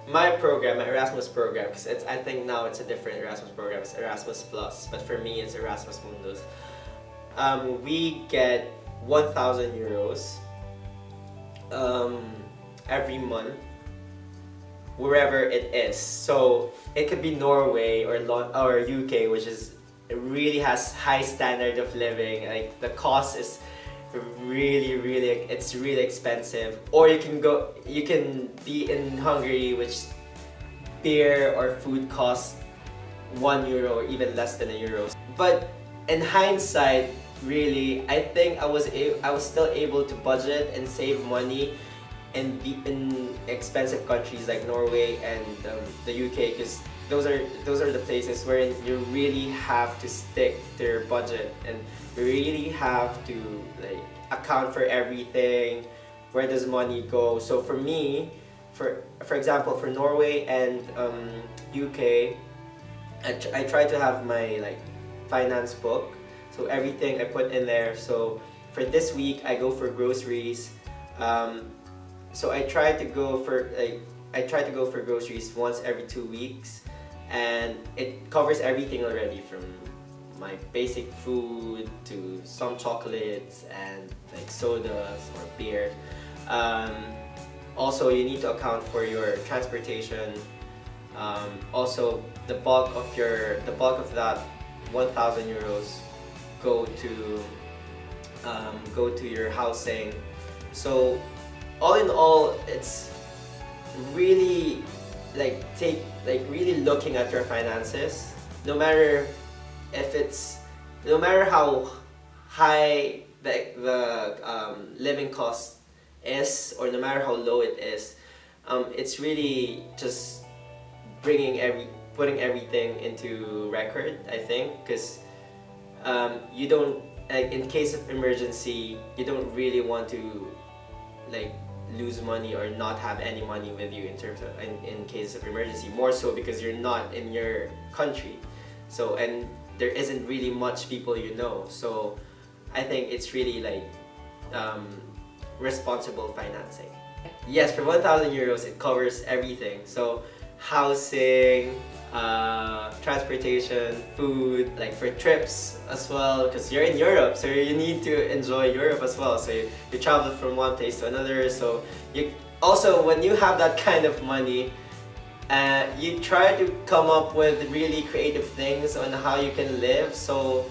my program, my Erasmus program, because it's, I think now it's a different Erasmus program. It's Erasmus Plus, but for me it's Erasmus Mundus. We get 1,000 euros um, every month, wherever it is. So it could be Norway or UK, which is, it really has high standard of living. Like the cost is it's really expensive. Or you can be in Hungary, which beer or food costs €1 or even less than €1. But in hindsight, really, I think I was still able to budget and save money in expensive countries like Norway and the UK, because those are the places where you really have to stick to your budget, and you really have to like account for everything. Where does money go? So for me, for example, for Norway and UK, I try to have my like finance book, so everything I put in there. So for this week, I go for groceries. So I try to go for groceries once every 2 weeks, and it covers everything already, from my basic food to some chocolates and like sodas or beer. Also, you need to account for your transportation. Also, the bulk of that 1,000 euros go to your housing. So all in all, it's really really looking at your finances, no matter how high the living cost is, or no matter how low it is. It's really just putting everything into record, I think, because you don't, like, in case of emergency, you don't really want to like lose money or not have any money with you in case of emergency, more so because you're not in your country. So, and there isn't really much people so I think it's really like responsible financing. Yes, for 1,000 euros it covers everything. So housing, transportation, food, like for trips as well, because you're in Europe, so you need to enjoy Europe as well. So you travel from one place to another. So you also, when you have that kind of money, you try to come up with really creative things on how you can live. So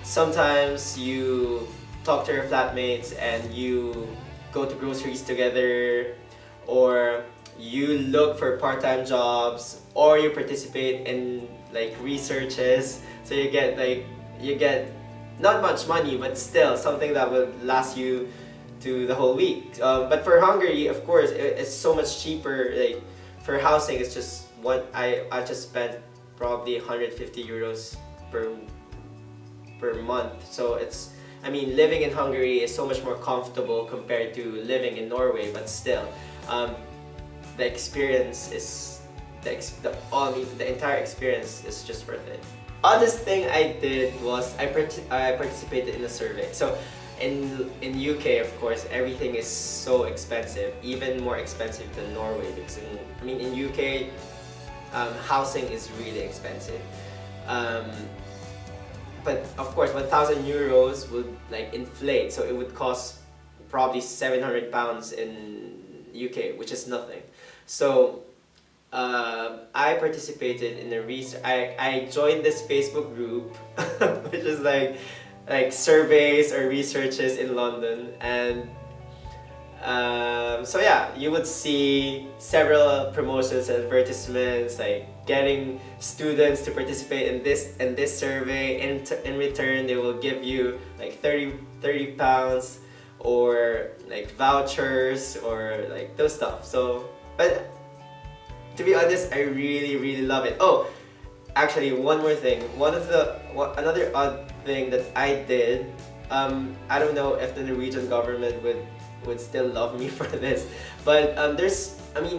sometimes you talk to your flatmates and you go to groceries together, or you look for part-time jobs, or you participate in like researches. So you get not much money, but still something that will last you to the whole week. But for Hungary, of course, it's so much cheaper. Like for housing, it's just I just spent probably 150 euros per month. So it's, I mean, living in Hungary is so much more comfortable compared to living in Norway, but still, the experience is the entire experience is just worth it. Oddest thing I did was I participated in a survey. So in UK, of course, everything is so expensive, even more expensive than Norway, because in UK, housing is really expensive. But of course, 1,000 euros would like inflate, so it would cost probably £700 in UK, which is nothing. So I participated in a research. I joined this Facebook group, which is like surveys or researches in London, and so yeah, you would see several promotions and advertisements, like getting students to participate in this survey. In return, they will give you like 30 pounds, or like vouchers, or like those stuff. So, but to be honest, I really love it. Oh, actually, one more thing. Another odd thing that I did. I don't know if the Norwegian government would still love me for this, but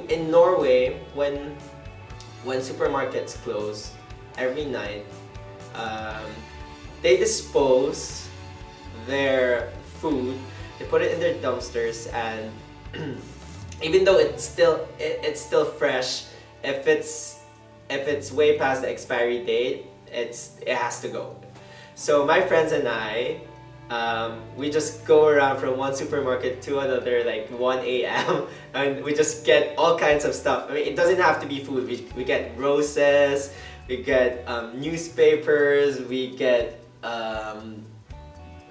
in Norway, when supermarkets close every night, they dispose their food. They put it in their dumpsters, and even though it's still fresh, if it's way past the expiry date, it has to go. So my friends and I, we just go around from one supermarket to another like 1 a.m. and we just get all kinds of stuff. I mean, it doesn't have to be food. We get roses, we get newspapers, we get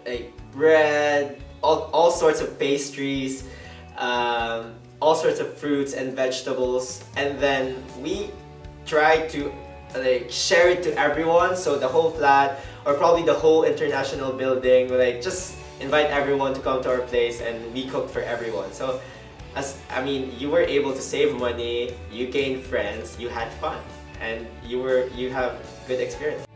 like bread, all sorts of pastries, all sorts of fruits and vegetables, and then we try to like share it to everyone. So the whole flat, or probably the whole international building, we like just invite everyone to come to our place, and we cook for everyone. So you were able to save money, you gained friends, you had fun, and you have good experience.